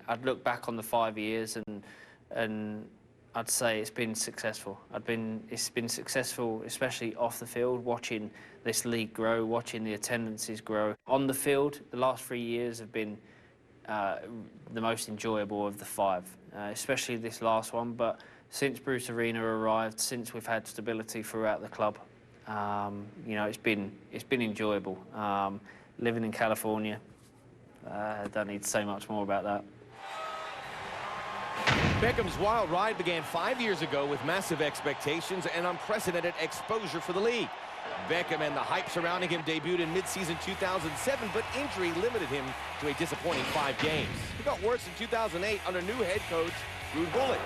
I'd look back on the 5 years and I'd say it's been successful. It's been successful, especially off the field, watching this league grow, watching the attendances grow. On the field, the last 3 years have been the most enjoyable of the 5, especially this last one. But since Bruce Arena arrived, since we've had stability throughout the club, you know, it's been enjoyable. Living in California, I don't need to say much more about that. Beckham's wild ride began 5 years ago with massive expectations and unprecedented exposure for the league. Beckham and the hype surrounding him debuted in mid-season 2007, but injury limited him to a disappointing 5 games. It got worse in 2008 under new head coach Ruud Gullit.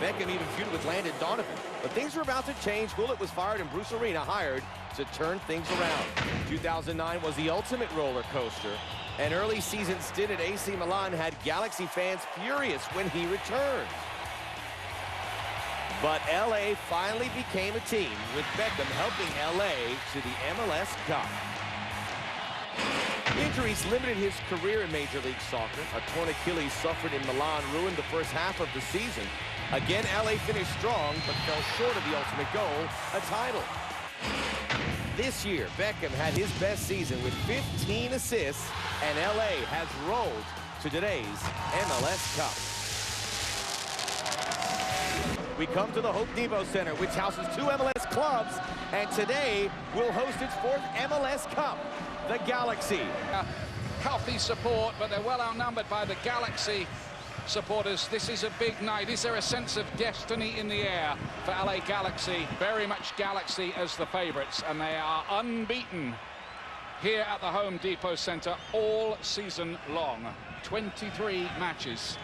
Beckham even feuded with Landon Donovan. But things were about to change. Gullit was fired and Bruce Arena hired to turn things around. 2009 was the ultimate roller coaster. An early season stint at AC Milan had Galaxy fans furious when he returned. But LA finally became a team, with Beckham helping LA to the MLS Cup. Injuries limited his career in Major League Soccer. A torn Achilles suffered in Milan ruined the first half of the season. Again, LA finished strong, but fell short of the ultimate goal, a title. This year, Beckham had his best season with 15 assists, and LA has rolled to today's MLS Cup. We come to the Hope Devo Center, which houses 2 MLS clubs, and today will host its 4th MLS Cup, the Galaxy. Healthy support, but they're well outnumbered by the Galaxy supporters. This is a big night. Is there a sense of destiny in the air for LA Galaxy? Very much Galaxy as the favorites, and they are unbeaten here at the Home Depot Center all season long. 23 matches.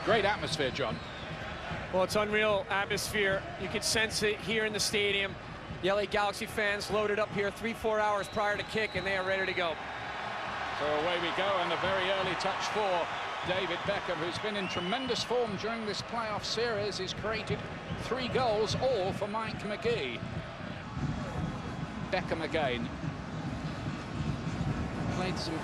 Great atmosphere, John. Well, it's unreal atmosphere. You can sense it here in the stadium. The LA Galaxy fans loaded up here 3-4 hours prior to kick, and they are ready to go. So away we go, and a very early touch for David Beckham, who's been in tremendous form during this playoff series. He's created 3 goals, all for Mike McGee. Beckham again. Played some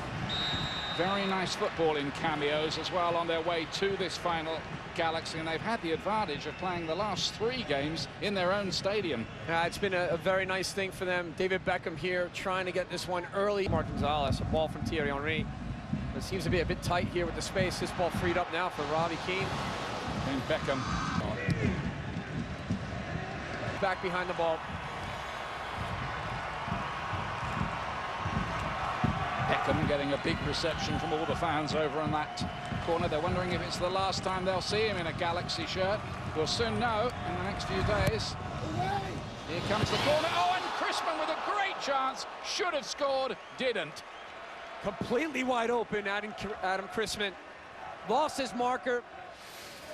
very nice football in cameos as well on their way to this final Galaxy, and they've had the advantage of playing the last 3 games in their own stadium. It's been a very nice thing for them. David Beckham here trying to get this one early. Mark Gonzalez, a ball from Thierry Henry. It seems to be a bit tight here with the space. This ball freed up now for Robbie Keane. And Beckham back behind the ball. Beckham getting a big reception from all the fans over on that corner. They're wondering if it's the last time they'll see him in a Galaxy shirt. We'll soon know in the next few days. Here comes the corner. Oh, and Chrisman with a great chance. Should have scored, didn't. Completely wide open, Adam Chrisman. Lost his marker.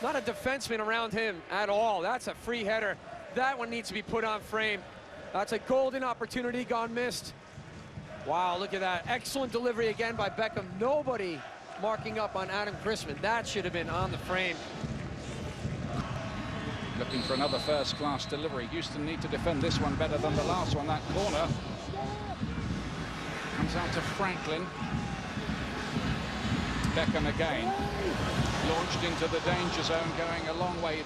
Not a defenseman around him at all. That's a free header. That one needs to be put on frame. That's a golden opportunity gone missed. Wow, look at that. Excellent delivery again by Beckham. Nobody marking up on Adam Chrisman. That should have been on the frame. Looking for another first-class delivery. Houston need to defend this one better than the last one. That corner comes out to Franklin. Beckham again. Launched into the danger zone, going a long way.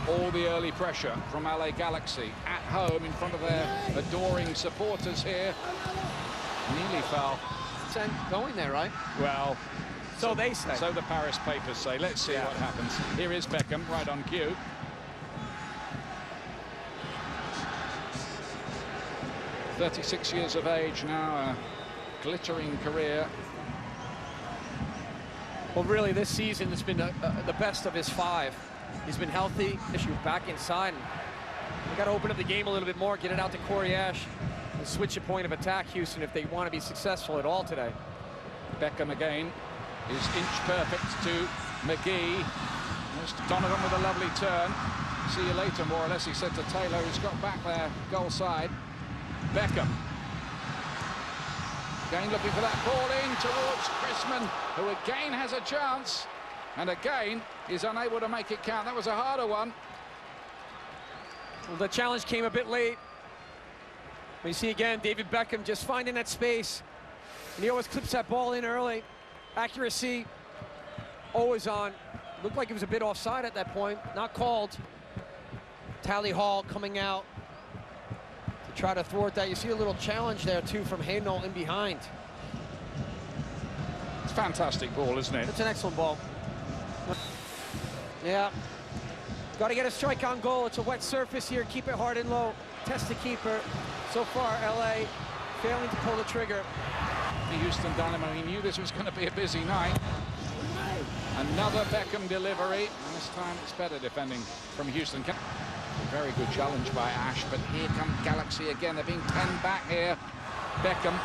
All the early pressure from LA Galaxy at home in front of their adoring supporters here. Nearly fell. It's going there, right? Well, so they say. So the Paris papers say. Let's see what happens. Here is Beckham, right on cue. "36 years of age now, a glittering career." Well, really, this season has been the best of his 5. He's been healthy. Issue back inside. We got to open up the game a little bit more, get it out to Corey Ash, and switch a point of attack, Houston, if they want to be successful at all today. Beckham again is inch perfect to McGee. There's Donovan with a lovely turn. See you later, more or less, he said to Taylor, who's got back there, goal side. Beckham. Again looking for that ball in towards Chrisman, who again has a chance. And again, is unable to make it count. That was a harder one. Well, the challenge came a bit late. We see again David Beckham just finding that space, and he always clips that ball in early. Accuracy always on. Looked like he was a bit offside at that point, not called. Tally Hall coming out to try to thwart that. You see a little challenge there too from Haynol in behind. It's a fantastic ball, isn't it? It's an excellent ball. Yeah. Got to get a strike on goal. It's a wet surface here. Keep it hard and low. Test the keeper. So far, LA failing to pull the trigger. The Houston Dynamo, he knew this was going to be a busy night. Another Beckham delivery, and this time it's better defending from Houston. A very good challenge by Ash, but here come Galaxy again. They're being 10 back here. Beckham,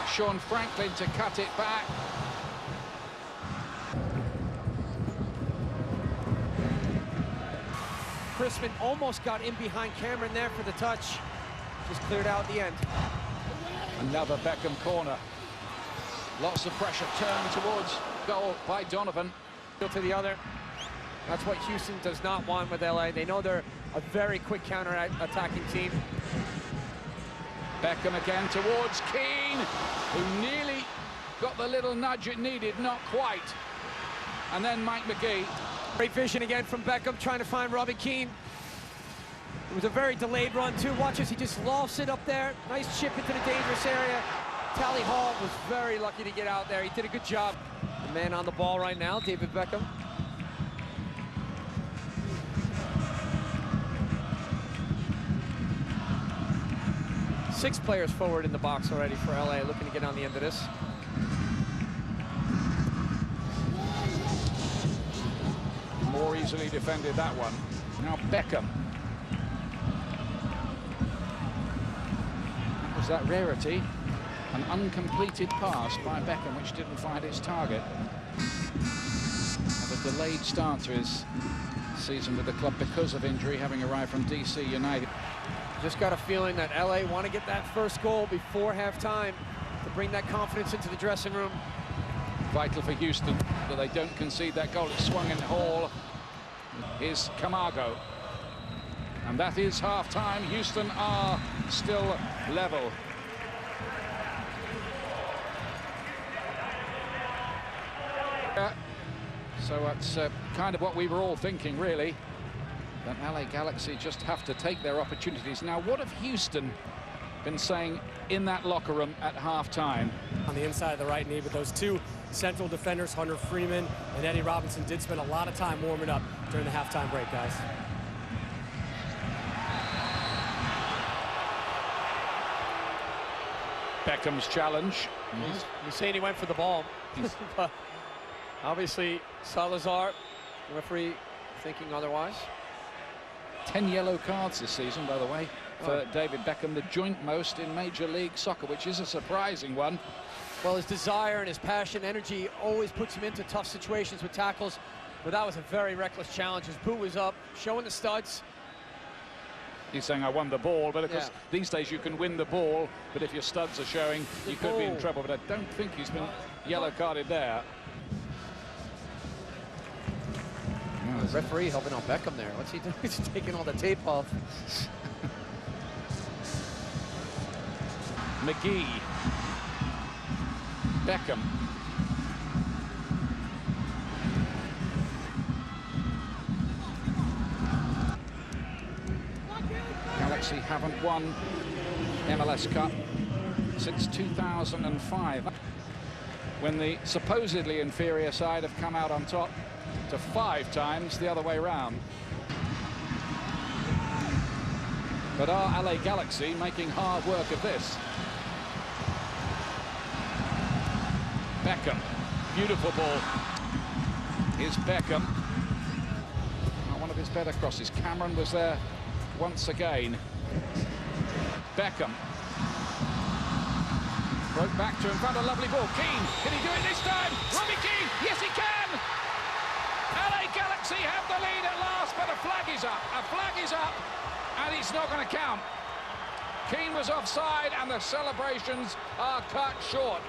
Sean Franklin to cut it back. Chrisman almost got in behind Cameron there for the touch. Just cleared out at the end. Another Beckham corner. Lots of pressure turned towards goal by Donovan. To the other. That's what Houston does not want with LA. They know they're a very quick counter-attacking team. Beckham again towards Keane, who nearly got the little nudge it needed, not quite. And then Mike McGee. Great vision again from Beckham, trying to find Robbie Keane. It was a very delayed run too. Watch as he just lofts it up there. Nice chip into the dangerous area. Tally Hall was very lucky to get out there. He did a good job. The man on the ball right now, David Beckham. Six players forward in the box already for LA, looking to get on the end of this. More easily defended that one. Now Beckham. That was that rarity. An uncompleted pass by Beckham, which didn't find its target. Had a delayed start to his season with the club because of injury, having arrived from DC United. Just got a feeling that LA want to get that first goal before halftime to bring that confidence into the dressing room. Vital for Houston that they don't concede that goal. It's swung in Hall. Is Camargo. And that is half-time. Houston are still level. So that's kind of what we were all thinking, really. That LA Galaxy just have to take their opportunities. Now, what have Houston been saying in that locker room at half-time? On the inside of the right knee, but those two central defenders, Hunter Freeman and Eddie Robinson, did spend a lot of time warming up during the halftime break, guys. Beckham's challenge. He's saying he went for the ball. But obviously, Salazar, the referee, thinking otherwise. 10 yellow cards this season, by the way, for David Beckham, the joint most in Major League Soccer, which is a surprising one. Well, his desire and his passion, energy always puts him into tough situations with tackles, but that was a very reckless challenge. His boot was up, showing the studs. He's saying, I won the ball, but of course, these days you can win the ball, but if your studs are showing, you could be in trouble, but I don't think he's been yellow carded there. The referee helping on Beckham there. What's he doing? He's taking all the tape off. McGee. Beckham. Galaxy haven't won MLS Cup since 2005, when the supposedly inferior side have come out on top, to 5 times the other way round. But are LA Galaxy making hard work of this? Beckham, beautiful ball. Here's Beckham. One of his better crosses. Cameron was there once again. Beckham. Broke back to him, found a lovely ball. Keane, can he do it this time? Robbie Keane, yes he can! LA Galaxy have the lead at last, but a flag is up. A flag is up, and it's not going to count. Keane was offside, and the celebrations are cut short.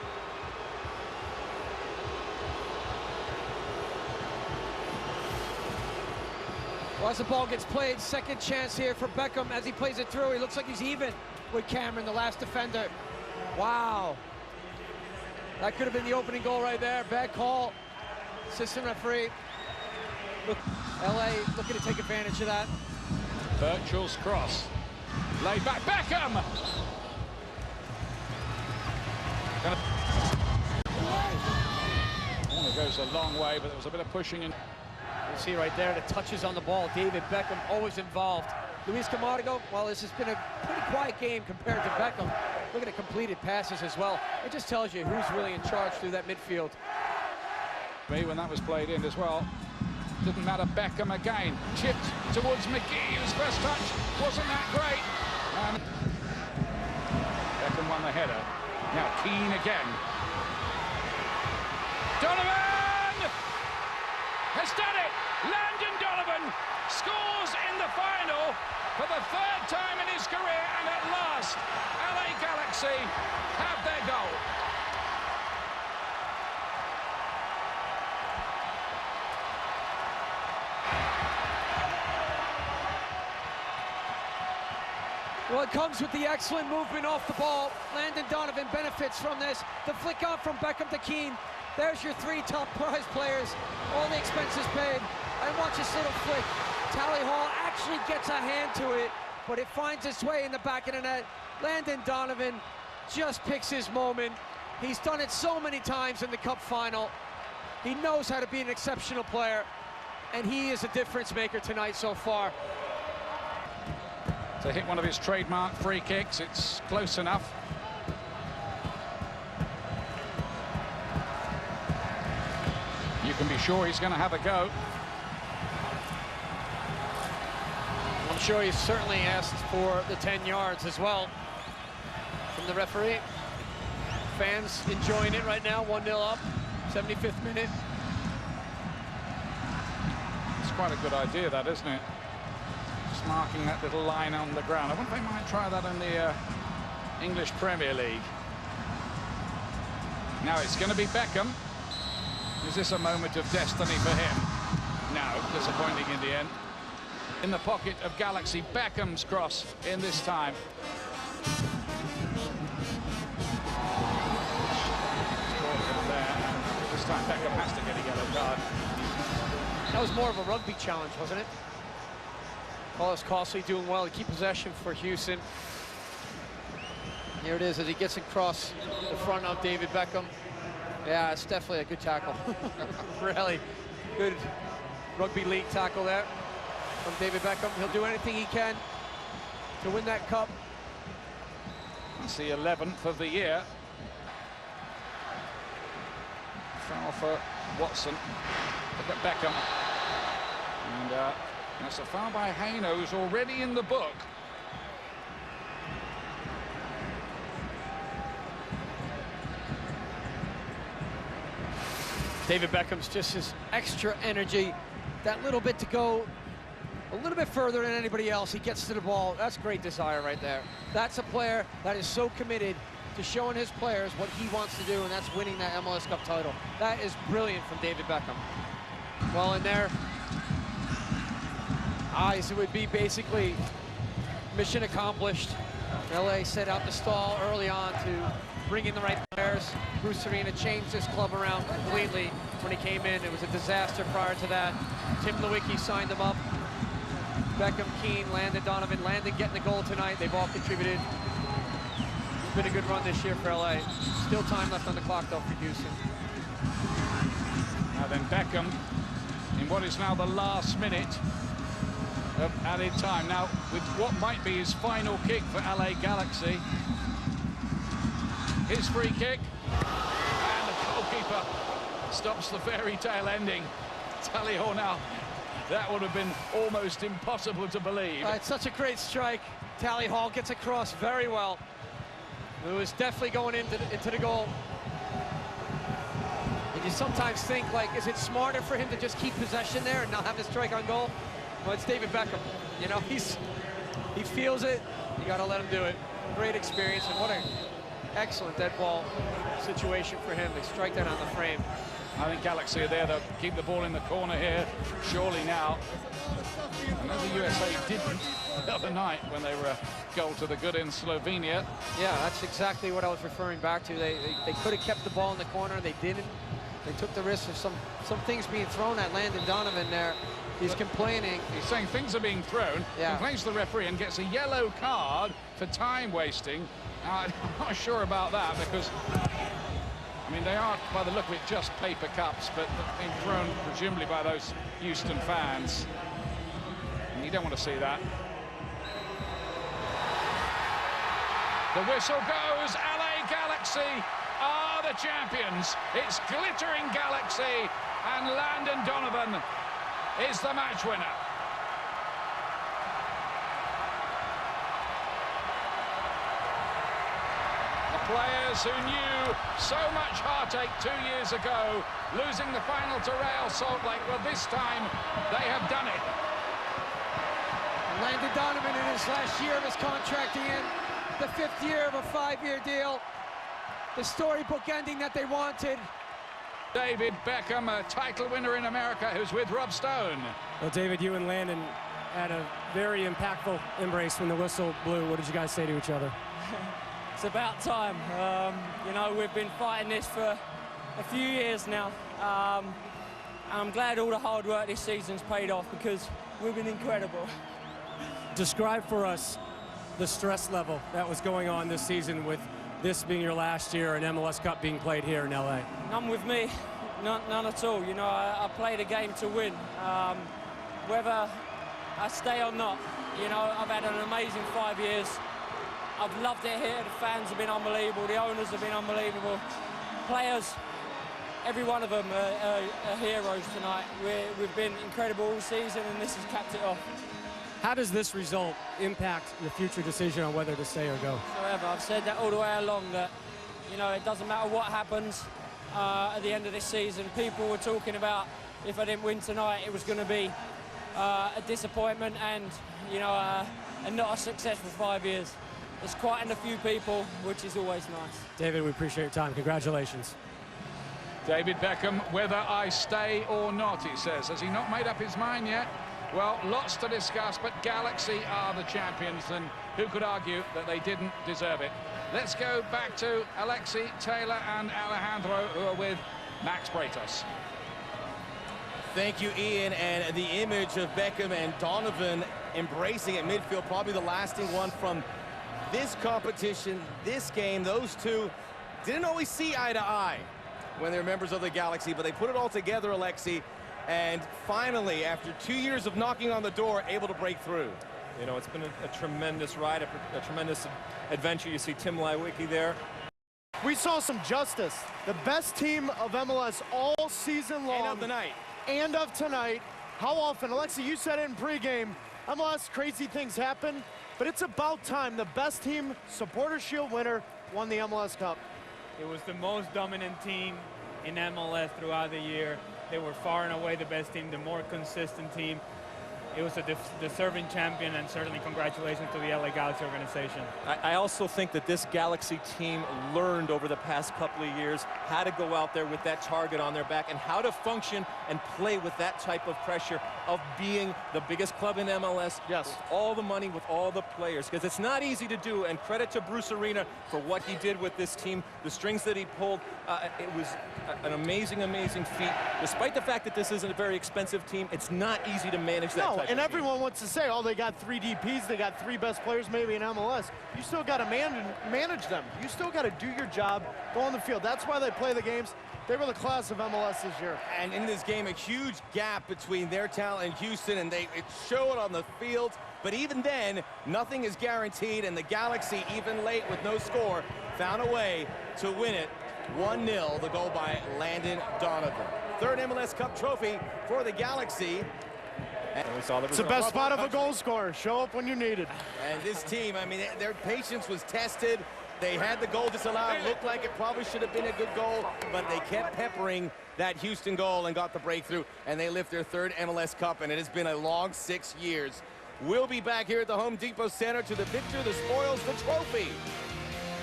Well, as the ball gets played, second chance here for Beckham as he plays it through. He looks like he's even. with Cameron, the last defender. Wow. That could have been the opening goal right there. Bad call. Assistant referee. Look, LA looking to take advantage of that. Virtual's cross. Laid back. Beckham! Corner goes a long way, but there was a bit of pushing in. You see right there the touches on the ball. David Beckham always involved. Luis Camargo, well, this has been a pretty quiet game compared to Beckham. Look at the completed passes as well. It just tells you who's really in charge through that midfield. When that was played in as well. Didn't matter. Beckham again. Chipped towards McGee, whose first touch wasn't that great. Beckham won the header. Now Keane again. Donovan has done it. Landon Donovan scores in the final for the third time in his career, and at last LA Galaxy have their goal. Well, it comes with the excellent movement off the ball. Landon Donovan benefits from this. The flick out from Beckham to Keane. There's your three top prize players. All the expenses paid. And watch this little flick. Tally Hall actually gets a hand to it, but it finds its way in the back of the net. Landon Donovan just picks his moment. He's done it so many times in the Cup Final. He knows how to be an exceptional player, and he is a difference maker tonight so far. To hit one of his trademark free kicks, it's close enough. You can be sure he's going to have a go. I'm sure he certainly asked for the 10 yards as well from the referee. Fans enjoying it right now, 1-0 up, 75th minute. It's quite a good idea, that, isn't it? Just marking that little line on the ground. I wonder if they might try that in the English Premier League. Now it's going to be Beckham. Is this a moment of destiny for him? No, disappointing in the end. In the pocket of Galaxy, Beckham's cross in this time. This time Beckham has to get a yellow card. That was more of a rugby challenge, wasn't it? Carlos Costley doing well to keep possession for Houston. Here it is as he gets across the front of David Beckham. Yeah, it's definitely a good tackle. Really good rugby league tackle there from David Beckham. He'll do anything he can to win that cup. It's the 11th of the year. Foul for Watson. Look at Beckham. And that's a foul by Haino, who's already in the book. David Beckham's just his extra energy, that little bit to go a little bit further than anybody else. He gets to the ball. That's great desire right there. That's a player that is so committed to showing his players what he wants to do, and that's winning that MLS Cup title. That is brilliant from David Beckham. Well, in their eyes, it would be basically mission accomplished. LA set out the stall early on to bring in the right players. Bruce Arena changed this club around completely when he came in. It was a disaster prior to that. Tim Lewicki signed them up. Beckham, Keane, Landon Donovan. Landon getting the goal tonight. They've all contributed. It's been a good run this year for LA. Still time left on the clock, though, for Houston. Now then, Beckham, in what is now the last minute of added time. Now, with what might be his final kick for LA Galaxy. His free kick, and the goalkeeper stops the fairy tale ending. Tally ho now. That would have been almost impossible to believe. It's such a great strike. Tally Hall gets across very well. It was definitely going into the goal. And you sometimes think, like, is it smarter for him to just keep possession there and not have the strike on goal? Well, it's David Beckham. You know, he feels it. You got to let him do it. Great experience, and what a excellent dead ball situation for him. They strike that on the frame. I think Galaxy are there to keep the ball in the corner here. Surely now. I know the USA didn't the other night when they were a goal to the good in Slovenia. Yeah, that's exactly what I was referring back to. They could have kept the ball in the corner. They didn't. They took the risk of some things being thrown at Landon Donovan there. He's complaining. He's saying things are being thrown. Yeah. Complains to the referee and gets a yellow card for time wasting. I'm not sure about that because, I mean, they are, by the look of it, just paper cups, but being thrown presumably by those Houston fans. And you don't want to see that. The whistle goes. LA Galaxy are the champions. It's glittering Galaxy, and Landon Donovan is the match winner. The players who knew so much heartache 2 years ago, losing the final to Real Salt Lake, well, this time they have done it. Landon Donovan in his last year of his contract, Ian, the 5th year of a 5-year deal. The storybook ending that they wanted. David Beckham, a title winner in America, who's with Rob Stone. Well, David, you and Landon had a very impactful embrace when the whistle blew. What did you guys say to each other? It's about time. You know, we've been fighting this for a few years now. I'm glad all the hard work this season's paid off because we've been incredible. Describe for us the stress level that was going on this season with this being your last year and MLS Cup being played here in LA. None with me, none at all. You know, I played a game to win. Whether I stay or not, you know, I've had an amazing 5 years. I've loved it here. The fans have been unbelievable. The owners have been unbelievable. Players, every one of them are heroes tonight. We've been incredible all season, and this has capped it off. How does this result impact your future decision on whether to stay or go? However, I've said that all the way along, that, you know, it doesn't matter what happens at the end of this season. People were talking about if I didn't win tonight, it was going to be a disappointment and, you know, and not a successful 5 years. It's quietened a few people, which is always nice. David, we appreciate your time. Congratulations. David Beckham, whether I stay or not, he says. Has he not made up his mind yet? Well, lots to discuss, but Galaxy are the champions, and who could argue that they didn't deserve it? Let's go back to Alexi, Taylor, and Alejandro, who are with Max Bretos. Thank you, Ian. And the image of Beckham and Donovan embracing at midfield, probably the lasting one from this competition, this game. Those two didn't always see eye to eye when they're members of the Galaxy, but they put it all together, Alexi. And finally, after 2 years of knocking on the door, able to break through. You know, it's been a tremendous ride, a tremendous adventure. You see Tim Lewicki there. We saw some justice. The best team of MLS all season long. And of the night. And of tonight. How often? Alexi, you said it in pregame. MLS, crazy things happen, but it's about time. The best team, Supporter Shield winner, won the MLS Cup. It was the most dominant team in MLS throughout the year. They were far and away the best team, the more consistent team. It was a deserving champion, and certainly congratulations to the LA Galaxy organization. I also think that this Galaxy team learned over the past couple of years how to go out there with that target on their back and how to function and play with that type of pressure of being the biggest club in MLS. Yes. With all the money, with all the players, because it's not easy to do, and credit to Bruce Arena for what he did with this team, the strings that he pulled. It was an amazing, amazing feat. Despite the fact that this isn't a very expensive team, it's not easy to manage that type and of everyone team. wants to say, oh, they got 3 DPs, they got 3 best players maybe in MLS. You still got to manage them. You still got to do your job, go on the field. That's why they play the games. They were the class of MLS this year. And in this game, a huge gap between their talent and Houston, and it showed on the field. But even then, nothing is guaranteed, and the Galaxy, even late with no score, found a way to win it 1-0, the goal by Landon Donovan. Third MLS Cup trophy for the Galaxy. It's the best spot of a goal scorer. Show up when you need it. And this team, I mean, their patience was tested. They had the goal disallowed. Looked like it probably should have been a good goal, but they kept peppering that Houston goal and got the breakthrough, and they lift their third MLS Cup, and it has been a long 6 years. We'll be back here at the Home Depot Center to the victor, the spoils, the trophy.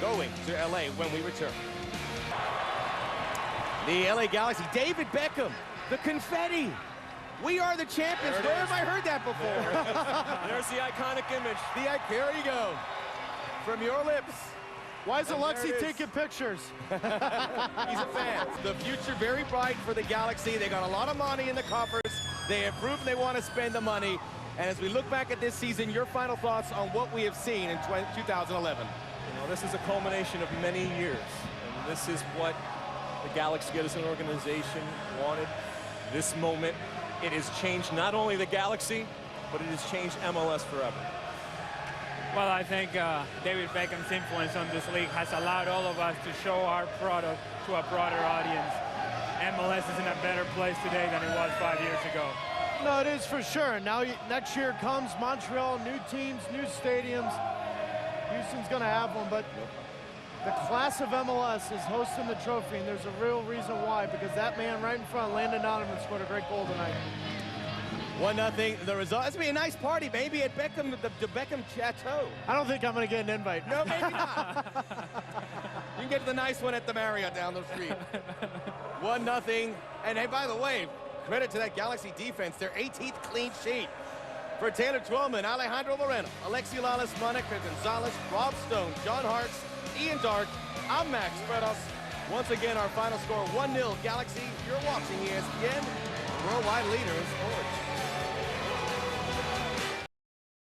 Going to LA when we return. The LA Galaxy, David Beckham, the confetti. We are the champions. Where have I heard that before? There's the iconic image. There you go. From your lips. Why is Alexi taking pictures? He's a fan. The future very bright for the Galaxy. They got a lot of money in the coffers. They have proven they want to spend the money. And as we look back at this season, your final thoughts on what we have seen in 2011. You know, this is a culmination of many years. And this is what the Galaxy as an organization wanted. This moment, it has changed not only the Galaxy, but it has changed MLS forever. Well, I think David Beckham's influence on this league has allowed all of us to show our product to a broader audience. MLS is in a better place today than it was 5 years ago. No, it is for sure. Now, next year comes Montreal, new teams, new stadiums. Houston's going to have one, but the class of MLS is hosting the trophy, and there's a real reason why, because that man right in front, Landon Donovan, scored a great goal tonight. 1-0, the result. It's going to be a nice party, maybe at Beckham, the Beckham Chateau. I don't think I'm going to get an invite. No, maybe not. You can get to the nice one at the Marriott down the street. 1-0. And hey, by the way, credit to that Galaxy defense, their 18th clean sheet. For Taylor Twellman, Alejandro Moreno, Alexi Lalas, Monica Gonzalez, Rob Stone, John Hartz, Ian Dark, I'm Max Fredos. Once again, our final score, 1-0 Galaxy. You're watching ESPN, worldwide leader in sports.